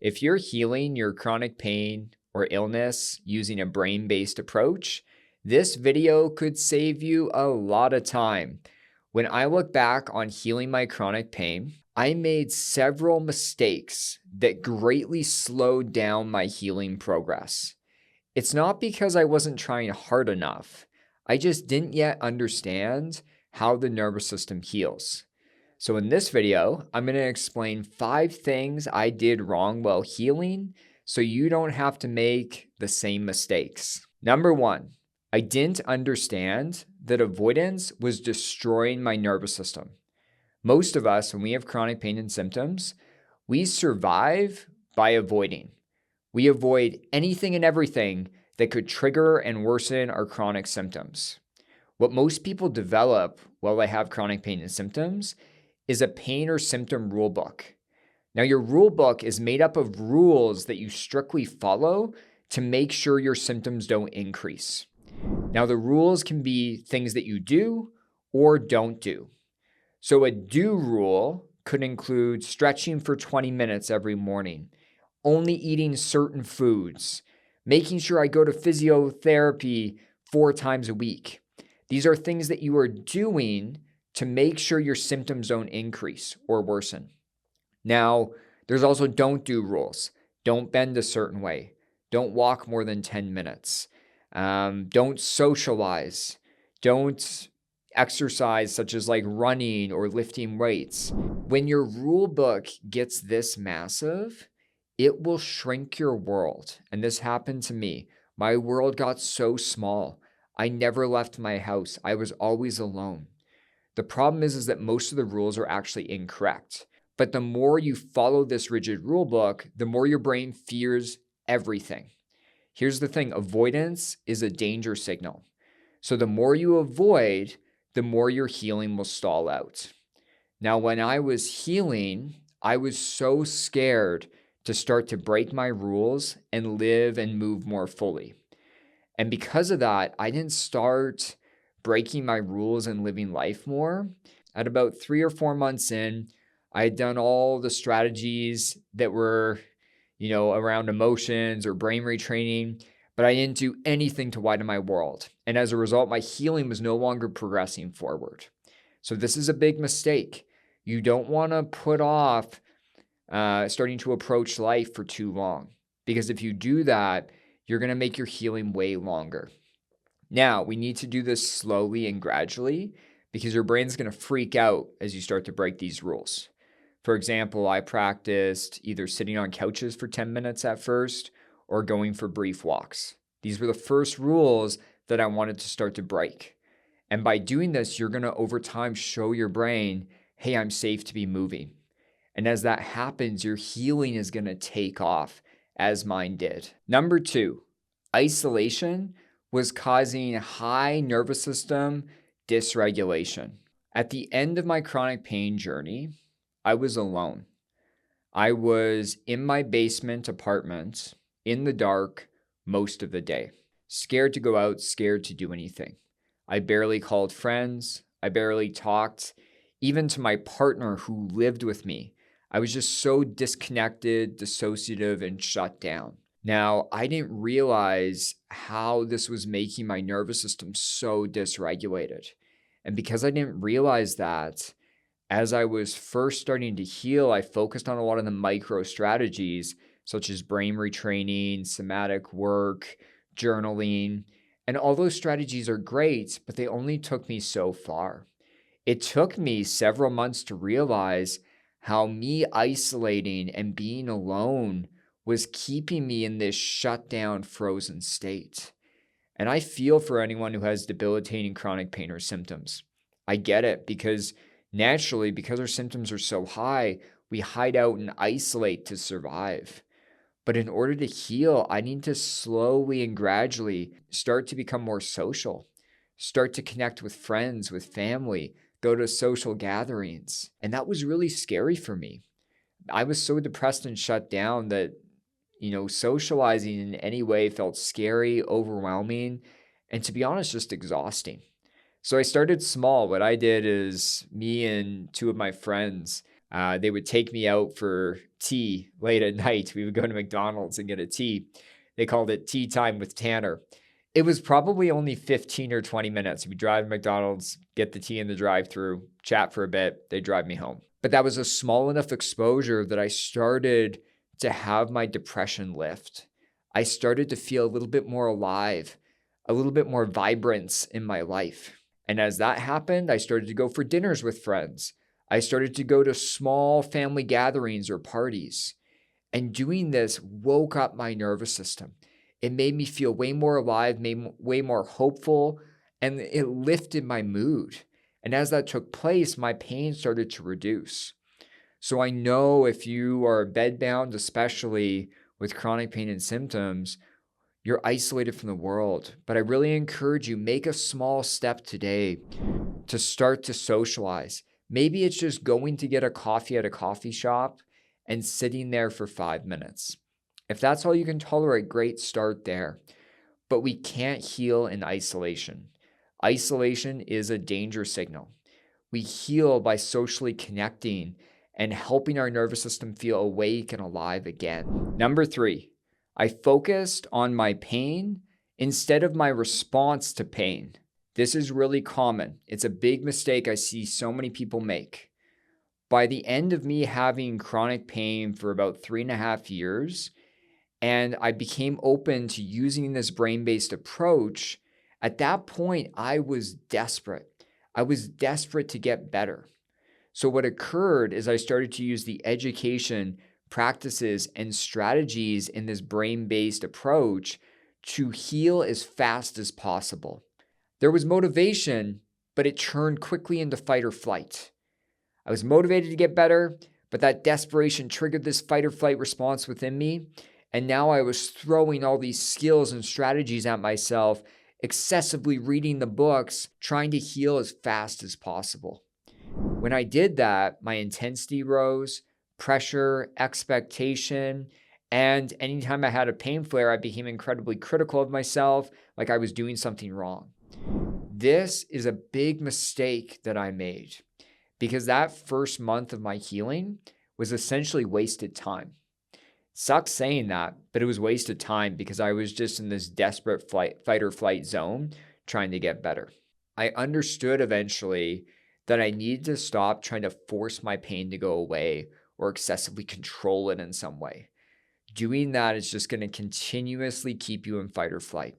If you're healing your chronic pain or illness using a brain-based approach, this video could save you a lot of time. When I look back on healing my chronic pain, I made several mistakes that greatly slowed down my healing progress. It's not because I wasn't trying hard enough. I just didn't yet understand how the nervous system heals. So in this video, I'm going to explain 5 things I did wrong while healing so you don't have to make the same mistakes. Number 1, I didn't understand that avoidance was destroying my nervous system. Most of us, when we have chronic pain and symptoms, we survive by avoiding. We avoid anything and everything that could trigger and worsen our chronic symptoms. What most people develop while they have chronic pain and symptoms is a pain or symptom rule book. Now, your rule book is made up of rules that you strictly follow to make sure your symptoms don't increase. Now, the rules can be things that you do or don't do. So a do rule could include stretching for 20 minutes every morning, only eating certain foods, making sure I go to physiotherapy 4 times a week. These are things that you are doing to make sure your symptoms don't increase or worsen. Now, there's also don't do rules. Don't bend a certain way. Don't walk more than 10 minutes. Don't socialize. Don't exercise such as like running or lifting weights. When your rule book gets this massive, it will shrink your world. And this happened to me. My world got so small. I never left my house. I was always alone. The problem is that most of the rules are actually incorrect. But the more you follow this rigid rule book, the more your brain fears everything. Here's the thing, avoidance is a danger signal. So the more you avoid, the more your healing will stall out. Now, when I was healing, I was so scared to start to break my rules and live and move more fully. And because of that, I didn't start breaking my rules and living life more. At about 3 or 4 months in, I had done all the strategies that were, around emotions or brain retraining, but I didn't do anything to widen my world. And as a result, my healing was no longer progressing forward. So this is a big mistake. You don't want to put off starting to approach life for too long, because if you do that, you're going to make your healing way longer. Now, we need to do this slowly and gradually because your brain's going to freak out as you start to break these rules. For example, I practiced either sitting on couches for 10 minutes at first or going for brief walks. These were the first rules that I wanted to start to break. And by doing this, you're going to over time show your brain, hey, I'm safe to be moving. And as that happens, your healing is going to take off, as mine did. Number 2, isolation was causing high nervous system dysregulation. At the end of my chronic pain journey, I was alone. I was in my basement apartment in the dark most of the day, scared to go out, scared to do anything. I barely called friends. I barely talked, even to my partner who lived with me. I was just so disconnected, dissociative, and shut down. Now, I didn't realize how this was making my nervous system so dysregulated. And because I didn't realize that, as I was first starting to heal, I focused on a lot of the micro strategies, such as brain retraining, somatic work, journaling. And all those strategies are great, but they only took me so far. It took me several months to realize how me isolating and being alone was keeping me in this shut down, frozen state. And I feel for anyone who has debilitating chronic pain or symptoms. I get it because naturally, because our symptoms are so high, we hide out and isolate to survive. But in order to heal, I need to slowly and gradually start to become more social, start to connect with friends, with family, go to social gatherings. And that was really scary for me. I was so depressed and shut down that socializing in any way felt scary, overwhelming, and to be honest, just exhausting. So I started small. What I did is me and 2 of my friends, they would take me out for tea late at night. We would go to McDonald's and get a tea. They called it tea time with Tanner. It was probably only 15 or 20 minutes. We'd drive to McDonald's, get the tea in the drive-thru, chat for a bit. They'd drive me home. But that was a small enough exposure that I started to have my depression lift. I started to feel a little bit more alive, a little bit more vibrance in my life. And as that happened, I started to go for dinners with friends. I started to go to small family gatherings or parties. And doing this woke up my nervous system. It made me feel way more alive, way more hopeful, and it lifted my mood. And as that took place, my pain started to reduce. So I know if you are bedbound, especially with chronic pain and symptoms, you're isolated from the world. But I really encourage you, make a small step today to start to socialize. Maybe it's just going to get a coffee at a coffee shop and sitting there for 5 minutes. If that's all you can tolerate, great, start there. But we can't heal in isolation. Isolation is a danger signal. We heal by socially connecting and helping our nervous system feel awake and alive again. Number 3, I focused on my pain instead of my response to pain. This is really common. It's a big mistake I see so many people make. By the end of me having chronic pain for about 3.5 years, and I became open to using this brain-based approach, at that point, I was desperate. I was desperate to get better. So what occurred is I started to use the education, practices, and strategies in this brain-based approach to heal as fast as possible. There was motivation, but it turned quickly into fight or flight. I was motivated to get better, but that desperation triggered this fight or flight response within me. And now I was throwing all these skills and strategies at myself, excessively reading the books, trying to heal as fast as possible. When I did that, my intensity rose, pressure, expectation, and anytime I had a pain flare, I became incredibly critical of myself, like I was doing something wrong. This is a big mistake that I made because that first month of my healing was essentially wasted time. Sucks saying that, but it was wasted time because I was just in this desperate fight or flight zone trying to get better. I understood eventually that I needed to stop trying to force my pain to go away or excessively control it in some way. Doing that is just going to continuously keep you in fight or flight.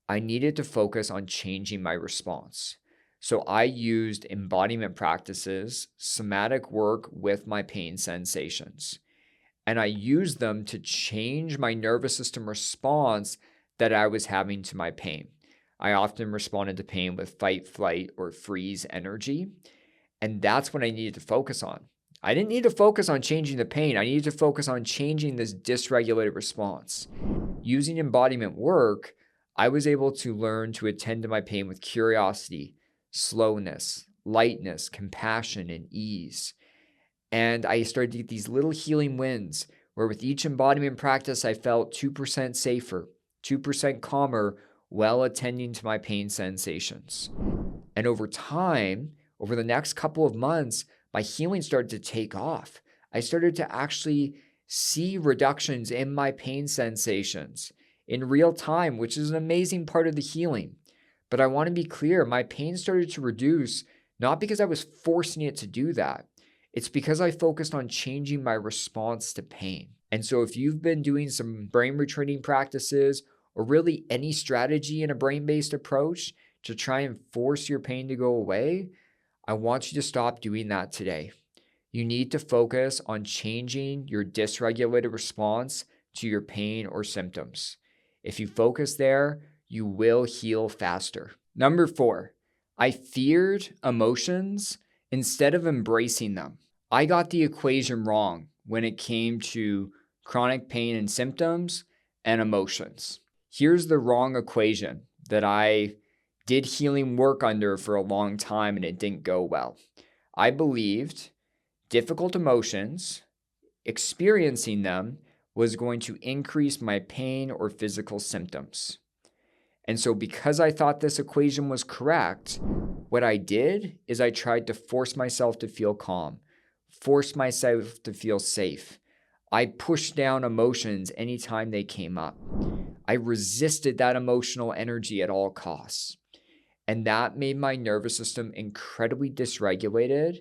I needed to focus on changing my response. So I used embodiment practices, somatic work with my pain sensations. And I used them to change my nervous system response that I was having to my pain. I often responded to pain with fight, flight, or freeze energy. And that's what I needed to focus on. I didn't need to focus on changing the pain. I needed to focus on changing this dysregulated response. Using embodiment work, I was able to learn to attend to my pain with curiosity, slowness, lightness, compassion, and ease. And I started to get these little healing wins where with each embodiment practice, I felt 2% safer, 2% calmer while attending to my pain sensations. And over time, over the next couple of months, my healing started to take off. I started to actually see reductions in my pain sensations in real time, which is an amazing part of the healing. But I want to be clear, my pain started to reduce not because I was forcing it to do that. It's because I focused on changing my response to pain. And so if you've been doing some brain retraining practices or really any strategy in a brain-based approach to try and force your pain to go away, I want you to stop doing that today. You need to focus on changing your dysregulated response to your pain or symptoms. If you focus there, you will heal faster. Number 4, I feared emotions instead of embracing them. I got the equation wrong when it came to chronic pain and symptoms and emotions. Here's the wrong equation that I did healing work under for a long time and it didn't go well. I believed difficult emotions, experiencing them was going to increase my pain or physical symptoms. And so because I thought this equation was correct, what I did is I tried to force myself to feel calm, force myself to feel safe. I pushed down emotions anytime they came up. I resisted that emotional energy at all costs. And that made my nervous system incredibly dysregulated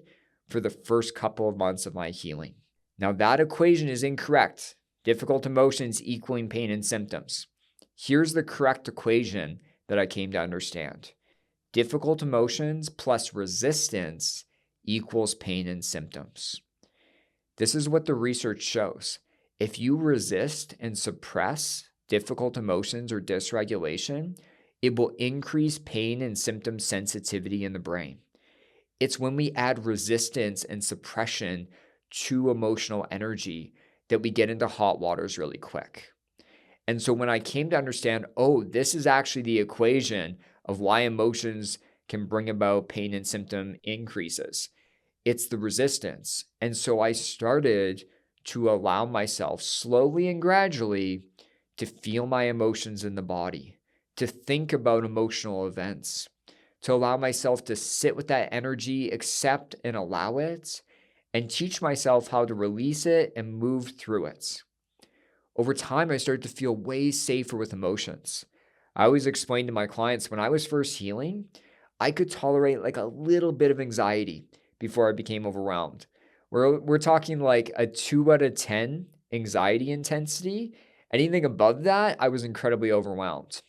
for the first couple of months of my healing. Now, that equation is incorrect. Difficult emotions equaling pain and symptoms. Here's the correct equation that I came to understand. Difficult emotions plus resistance equals pain and symptoms. This is what the research shows. If you resist and suppress difficult emotions or dysregulation, it will increase pain and symptom sensitivity in the brain. It's when we add resistance and suppression to emotional energy that we get into hot waters really quick. And so when I came to understand, oh, this is actually the equation of why emotions can bring about pain and symptom increases, it's the resistance. And so I started to allow myself slowly and gradually to feel my emotions in the body, to think about emotional events, to allow myself to sit with that energy, accept and allow it, and teach myself how to release it and move through it. Over time, I started to feel way safer with emotions. I always explain to my clients when I was first healing, I could tolerate like a little bit of anxiety before I became overwhelmed. We're talking like a 2 out of 10 anxiety intensity. Anything above that, I was incredibly overwhelmed.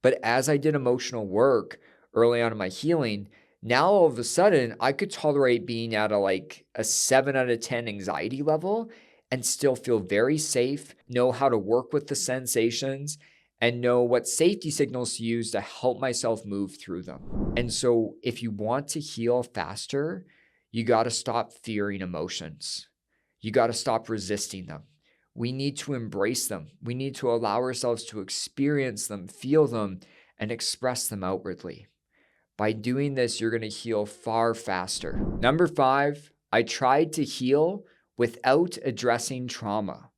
But as I did emotional work early on in my healing, now all of a sudden I could tolerate being at a 7 out of 10 anxiety level and still feel very safe, know how to work with the sensations, and know what safety signals to use to help myself move through them. And so if you want to heal faster, you got to stop fearing emotions. You got to stop resisting them. We need to embrace them. We need to allow ourselves to experience them, feel them, and express them outwardly. By doing this, you're going to heal far faster. Number 5, I tried to heal without addressing trauma.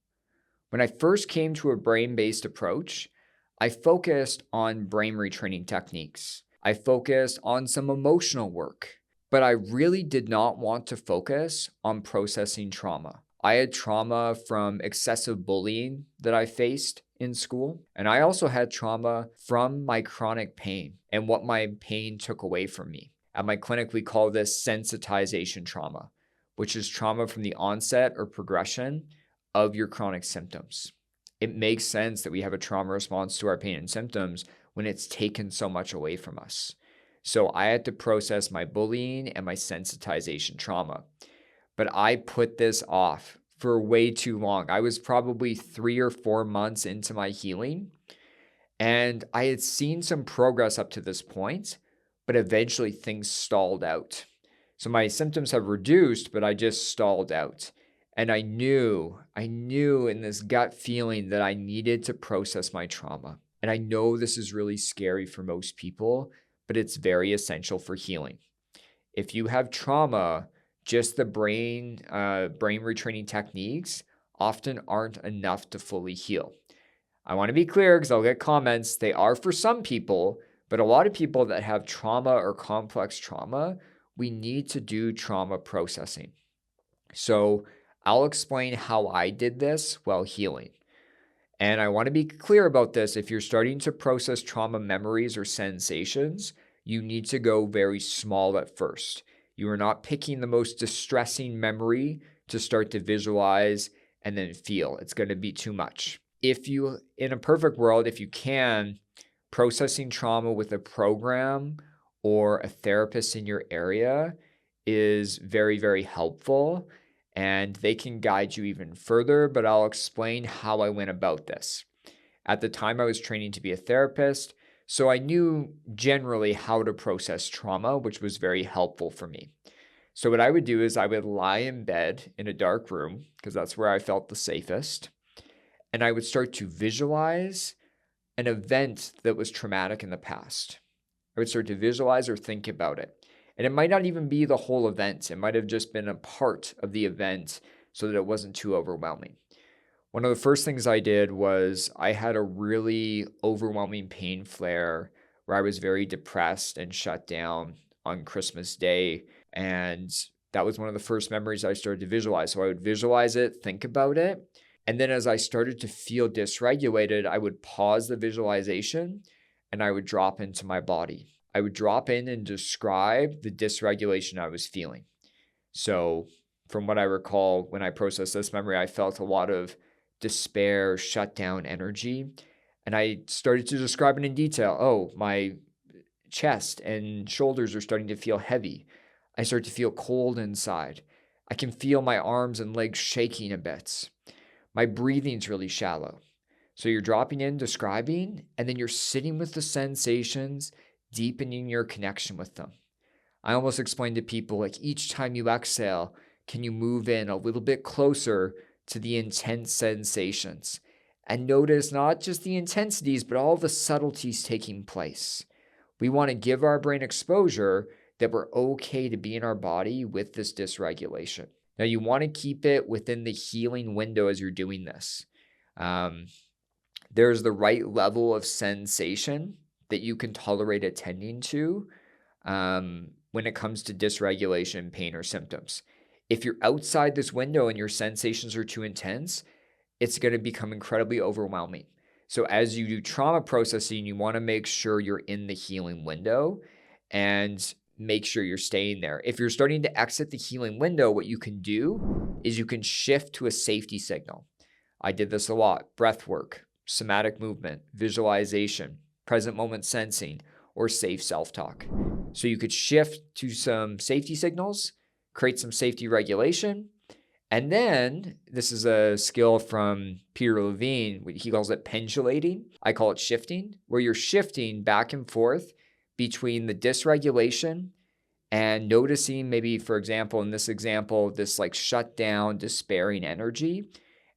When I first came to a brain-based approach, I focused on brain retraining techniques. I focused on some emotional work, but I really did not want to focus on processing trauma. I had trauma from excessive bullying that I faced in school, and I also had trauma from my chronic pain and what my pain took away from me. At my clinic, we call this sensitization trauma, which is trauma from the onset or progression of your chronic symptoms. It makes sense that we have a trauma response to our pain and symptoms when it's taken so much away from us. So I had to process my bullying and my sensitization trauma. But I put this off for way too long. I was probably 3 or 4 months into my healing, and I had seen some progress up to this point, but eventually things stalled out. So my symptoms have reduced, but I just stalled out. And I knew in this gut feeling that I needed to process my trauma. And I know this is really scary for most people, but it's very essential for healing. If you have trauma, just the brain retraining techniques often aren't enough to fully heal. I want to be clear because I'll get comments. They are for some people, but a lot of people that have trauma or complex trauma, we need to do trauma processing. So I'll explain how I did this while healing. And I want to be clear about this. If you're starting to process trauma memories or sensations, you need to go very small at first. You are not picking the most distressing memory to start to visualize and then feel. It's going to be too much. If you, in a perfect world, if you can, processing trauma with a program or a therapist in your area is very, very helpful. And they can guide you even further, but I'll explain how I went about this. At the time, I was training to be a therapist, so I knew generally how to process trauma, which was very helpful for me. So what I would do is I would lie in bed in a dark room, because that's where I felt the safest, and I would start to visualize an event that was traumatic in the past. I would start to visualize or think about it. And it might not even be the whole event. It might have just been a part of the event so that it wasn't too overwhelming. One of the first things I did was I had a really overwhelming pain flare where I was very depressed and shut down on Christmas Day. And That was one of the first memories I started to visualize. So I would visualize it, think about it. And then as I started to feel dysregulated, I would pause the visualization and I would drop into my body. I would drop in and describe the dysregulation I was feeling. So from what I recall, when I processed this memory, I felt a lot of despair, shut down energy. And I started to describe it in detail. Oh, my chest and shoulders are starting to feel heavy. I start to feel cold inside. I can feel my arms and legs shaking a bit. My breathing's really shallow. So you're dropping in, describing, and then you're sitting with the sensations, deepening your connection with them. I almost explain to people, like, each time you exhale, can you move in a little bit closer to the intense sensations and notice not just the intensities, but all the subtleties taking place. We want to give our brain exposure that we're okay to be in our body with this dysregulation. Now, you want to keep it within the healing window as you're doing this. There's the right level of sensation that you can tolerate attending to when it comes to dysregulation, pain, or symptoms. If you're outside this window and your sensations are too intense, it's going to become incredibly overwhelming. So as you do trauma processing, you want to make sure you're in the healing window and make sure you're staying there. If you're starting to exit the healing window, what you can do is you can shift to a safety signal. I did this a lot: breath work, somatic movement, visualization, present moment sensing, or safe self-talk. So you could shift to some safety signals, create some safety regulation, and then this is a skill from Peter Levine. He calls it pendulating. I call it shifting, where you're shifting back and forth between the dysregulation and noticing, maybe, for example, in this example, this like shut down, despairing energy,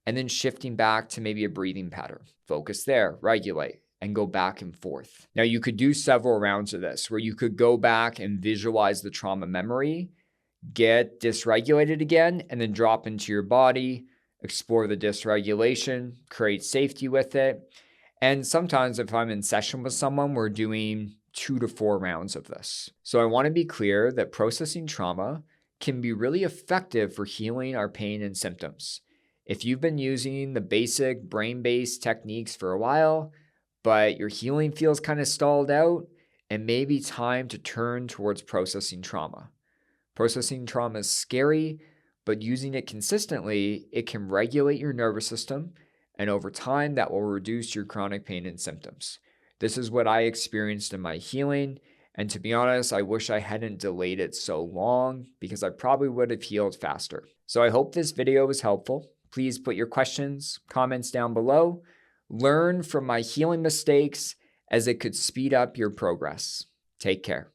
and then shifting back to maybe a breathing pattern. Focus there, regulate, and go back and forth. Now, you could do several rounds of this where you could go back and visualize the trauma memory, get dysregulated again, and then drop into your body, explore the dysregulation, create safety with it. And sometimes if I'm in session with someone, we're doing 2 to 4 rounds of this. So I want to be clear that processing trauma can be really effective for healing our pain and symptoms. If you've been using the basic brain-based techniques for a while, but your healing feels kind of stalled out, it may be time to turn towards processing trauma. Processing trauma is scary, but using it consistently, it can regulate your nervous system, and over time, that will reduce your chronic pain and symptoms. This is what I experienced in my healing, and to be honest, I wish I hadn't delayed it so long because I probably would have healed faster. So I hope this video was helpful. Please put your questions, comments down below. Learn from my healing mistakes, as it could speed up your progress. Take care.